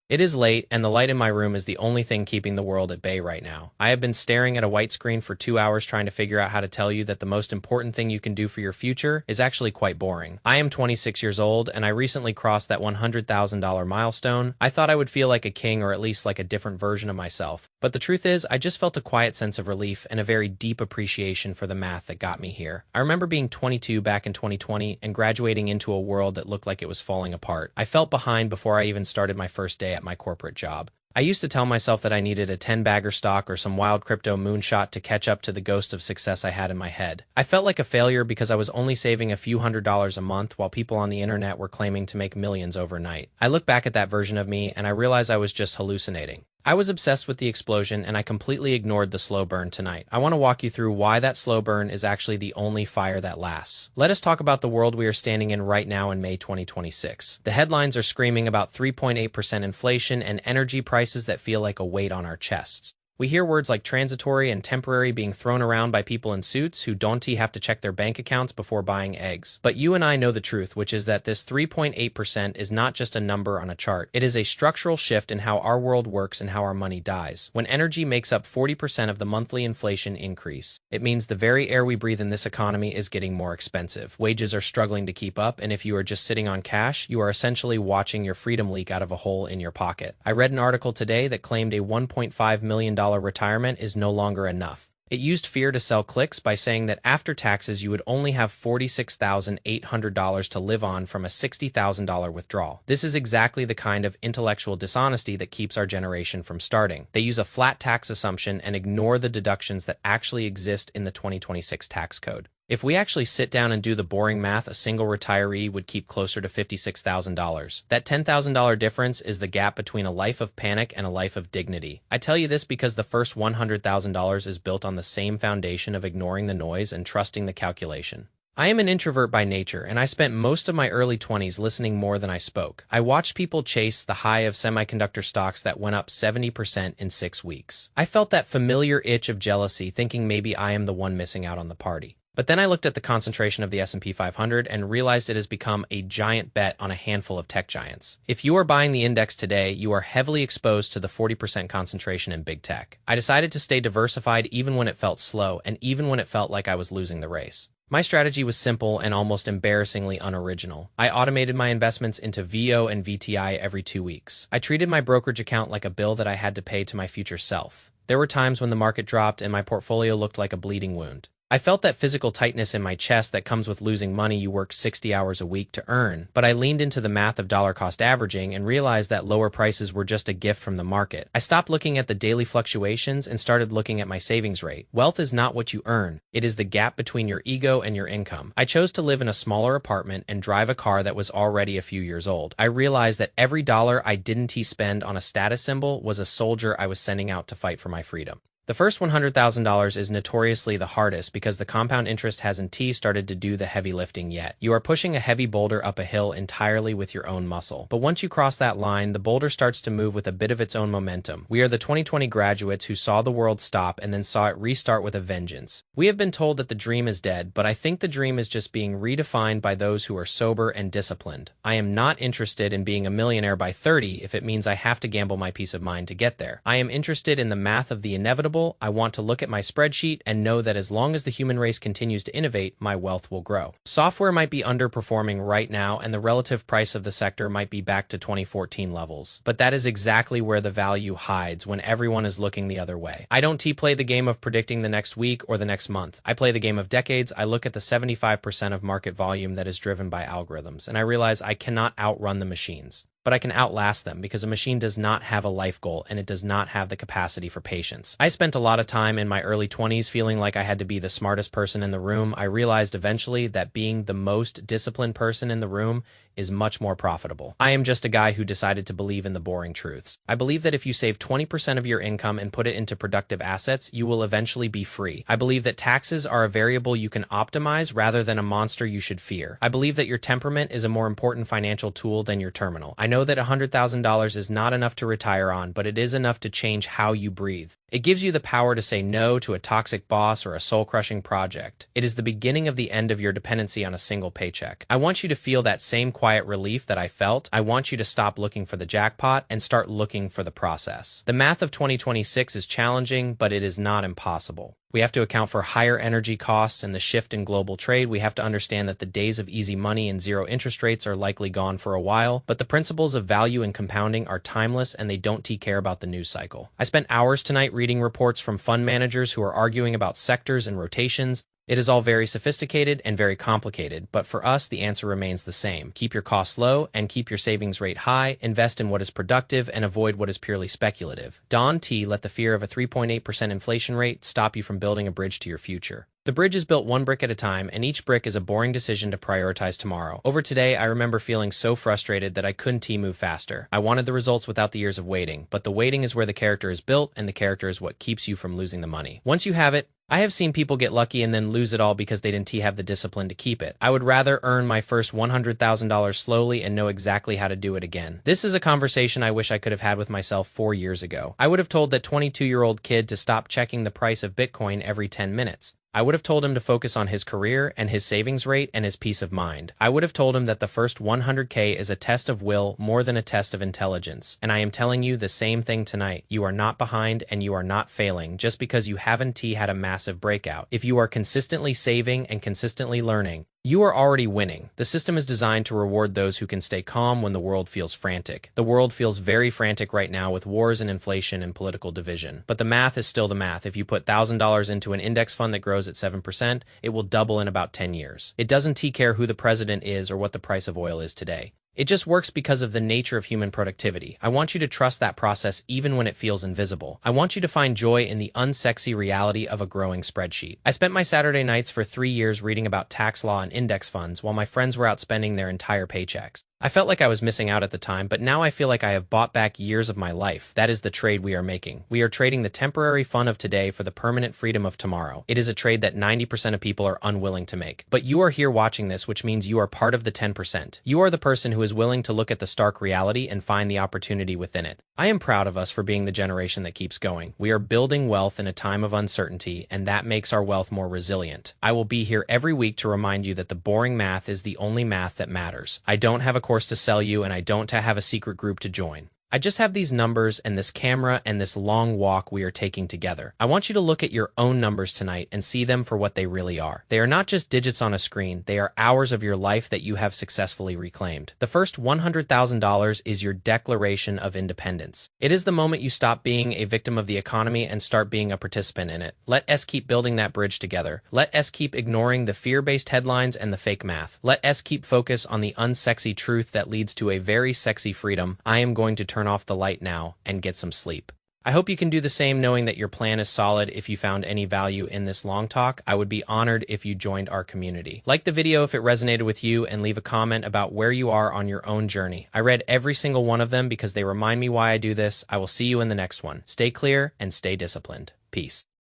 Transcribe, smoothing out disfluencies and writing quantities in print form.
It is late, and the light in my room is the only thing keeping the world at bay right now. I have been staring at a white screen for 2 hours trying to figure out how to tell you that the most important thing you can do for your future is actually quite boring. I am 26 years old, and I recently crossed that $100,000 milestone. I thought I would feel like a king, or at least like a different version of myself. But the truth is, I just felt a quiet sense of relief and a very deep appreciation for the math that got me here. I remember being 22 back in 2020 and graduating into a world that looked like it was falling apart. I felt behind before I even started my first day at my corporate job. I used to tell myself that I needed a 10-bagger stock or some wild crypto moonshot to catch up to the ghost of success I had in my head. I felt like a failure because I was only saving a few $100s a month while people on the internet were claiming to make millions overnight. I look back at that version of me and I realize I was just hallucinating. I was obsessed with the explosion and I completely ignored the slow burn tonight. I want to walk you through why that slow burn is actually the only fire that lasts. Let us talk about the world we are standing in right now in May 2026. The headlines are screaming about 3.8% inflation and energy prices that feel like a weight on our chests. We hear words like transitory and temporary being thrown around by people in suits who don't have to check their bank accounts before buying eggs. But you and I know the truth, which is that this 3.8% is not just a number on a chart. It is a structural shift in how our world works and how our money dies. When energy makes up 40% of the monthly inflation increase, it means the very air we breathe in this economy is getting more expensive. Wages are struggling to keep up, and if you are just sitting on cash, you are essentially watching your freedom leak out of a hole in your pocket. I read an article today that claimed a $1.5 million retirement is no longer enough. It used fear to sell clicks by saying that after taxes you would only have $46,800 to live on from a $60,000 withdrawal. This is exactly the kind of intellectual dishonesty that keeps our generation from starting. They use a flat tax assumption and ignore the deductions that actually exist in the 2026 tax code. If we actually sit down and do the boring math, a single retiree would keep closer to $56,000. That $10,000 difference is the gap between a life of panic and a life of dignity. I tell you this because the first $100,000 is built on the same foundation of ignoring the noise and trusting the calculation. I am an introvert by nature, and I spent most of my early 20s listening more than I spoke. I watched people chase the high of semiconductor stocks that went up 70% in 6 weeks. I felt that familiar itch of jealousy, thinking maybe I am the one missing out on the party. But then I looked at the concentration of the S&P 500 and realized it has become a giant bet on a handful of tech giants. If you are buying the index today, you are heavily exposed to the 40% concentration in big tech. I decided to stay diversified even when it felt slow and even when it felt like I was losing the race. My strategy was simple and almost embarrassingly unoriginal. I automated my investments into VO and VTI every 2 weeks. I treated my brokerage account like a bill that I had to pay to my future self. There were times when the market dropped and my portfolio looked like a bleeding wound. I felt that physical tightness in my chest that comes with losing money you work 60 hours a week to earn, but I leaned into the math of dollar cost averaging and realized that lower prices were just a gift from the market. I stopped looking at the daily fluctuations and started looking at my savings rate. Wealth is not what you earn, it is the gap between your ego and your income. I chose to live in a smaller apartment and drive a car that was already a few years old. I realized that every dollar I didn't spend on a status symbol was a soldier I was sending out to fight for my freedom. The first $100,000 is notoriously the hardest because the compound interest hasn't started to do the heavy lifting yet. You are pushing a heavy boulder up a hill entirely with your own muscle. But once you cross that line, the boulder starts to move with a bit of its own momentum. We are the 2020 graduates who saw the world stop and then saw it restart with a vengeance. We have been told that the dream is dead, but I think the dream is just being redefined by those who are sober and disciplined. I am not interested in being a millionaire by 30 if it means I have to gamble my peace of mind to get there. I am interested in the math of the inevitable. I want to look at my spreadsheet and know that as long as the human race continues to innovate, my wealth will grow. Software might be underperforming right now and the relative price of the sector might be back to 2014 levels. But that is exactly where the value hides when everyone is looking the other way. I don't play the game of predicting the next week or the next month. I play the game of decades. I look at the 75% of market volume that is driven by algorithms, and I realize I cannot outrun the machines. But I can outlast them because a machine does not have a life goal and it does not have the capacity for patience. I spent a lot of time in my early 20s feeling like I had to be the smartest person in the room. I realized eventually that being the most disciplined person in the room is much more profitable. I am just a guy who decided to believe in the boring truths. I believe that if you save 20% of your income and put it into productive assets, you will eventually be free. I believe that taxes are a variable you can optimize rather than a monster you should fear. I believe that your temperament is a more important financial tool than your terminal. I know that $100,000 is not enough to retire on, but it is enough to change how you breathe. It gives you the power to say no to a toxic boss or a soul-crushing project. It is the beginning of the end of your dependency on a single paycheck. I want you to feel that same quiet relief that I felt. I want you to stop looking for the jackpot and start looking for the process. The math of 2026 is challenging, but it is not impossible. We have to account for higher energy costs and the shift in global trade. We have to understand that the days of easy money and zero interest rates are likely gone for a while, but the principles of value and compounding are timeless and they don't care about the news cycle. I spent hours tonight reading reports from fund managers who are arguing about sectors and rotations. It is all very sophisticated and very complicated, but for us, the answer remains the same. Keep your costs low and keep your savings rate high, invest in what is productive and avoid what is purely speculative. Don T. Let the fear of a 3.8% inflation rate stop you from building a bridge to your future. The bridge is built one brick at a time, and each brick is a boring decision to prioritize tomorrow. Over today, I remember feeling so frustrated that I couldn't move faster. I wanted the results without the years of waiting, but the waiting is where the character is built, and the character is what keeps you from losing the money. Once you have it, I have seen people get lucky and then lose it all because they didn't have the discipline to keep it. I would rather earn my first $100,000 slowly and know exactly how to do it again. This is a conversation I wish I could have had with myself 4 years ago. I would have told that 22-year-old kid to stop checking the price of Bitcoin every 10 minutes. I would have told him to focus on his career and his savings rate and his peace of mind. I would have told him that the first 100K is a test of will more than a test of intelligence. And I am telling you the same thing tonight. You are not behind and you are not failing just because you haven't had a massive breakout. If you are consistently saving and consistently learning, you are already winning. The system is designed to reward those who can stay calm when the world feels frantic. The world feels very frantic right now with wars and inflation and political division. But the math is still the math. If you put $1,000 into an index fund that grows at 7%, it will double in about 10 years. It doesn't care who the president is or what the price of oil is today. It just works because of the nature of human productivity. I want you to trust that process even when it feels invisible. I want you to find joy in the unsexy reality of a growing spreadsheet. I spent my Saturday nights for 3 years reading about tax law and index funds while my friends were out spending their entire paychecks. I felt like I was missing out at the time, but now I feel like I have bought back years of my life. That is the trade we are making. We are trading the temporary fun of today for the permanent freedom of tomorrow. It is a trade that 90% of people are unwilling to make. But you are here watching this, which means you are part of the 10%. You are the person who is willing to look at the stark reality and find the opportunity within it. I am proud of us for being the generation that keeps going. We are building wealth in a time of uncertainty, and that makes our wealth more resilient. I will be here every week to remind you that the boring math is the only math that matters. I don't have a course to sell you, and I don't have a secret group to join. I just have these numbers and this camera and this long walk we are taking together. I want you to look at your own numbers tonight and see them for what they really are. They are not just digits on a screen, they are hours of your life that you have successfully reclaimed. The first $100,000 is your declaration of independence. It is the moment you stop being a victim of the economy and start being a participant in it. Let us keep building that bridge together. Let us keep ignoring the fear-based headlines and the fake math. Let us keep focus on the unsexy truth that leads to a very sexy freedom. I am going to turn off the light now and get some sleep. I hope you can do the same knowing that your plan is solid. If you found any value in this long talk, I would be honored if you joined our community. Like the video if it resonated with you and leave a comment about where you are on your own journey. I read every single one of them because they remind me why I do this. I will see you in the next one. Stay clear and stay disciplined. Peace.